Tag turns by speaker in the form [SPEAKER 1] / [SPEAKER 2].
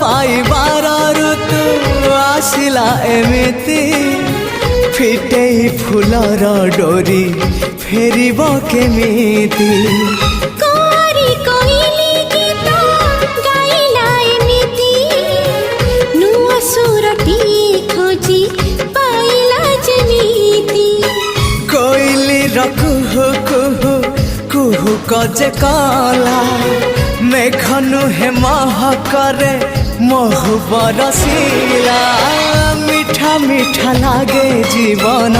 [SPEAKER 1] पाइबार ऋतु आसिला एमिति फिटे फुलर डोरी फेरिब केमिति
[SPEAKER 2] कोरी कोइली गीत गाइला एमिति नुआ सुरटी खोजी पाइला जेमिति
[SPEAKER 1] कोइली रकुहु कुहु कुहु कजे कला मेघनु हे महकरे महु बरसिला मीठा मीठा लागे जीवन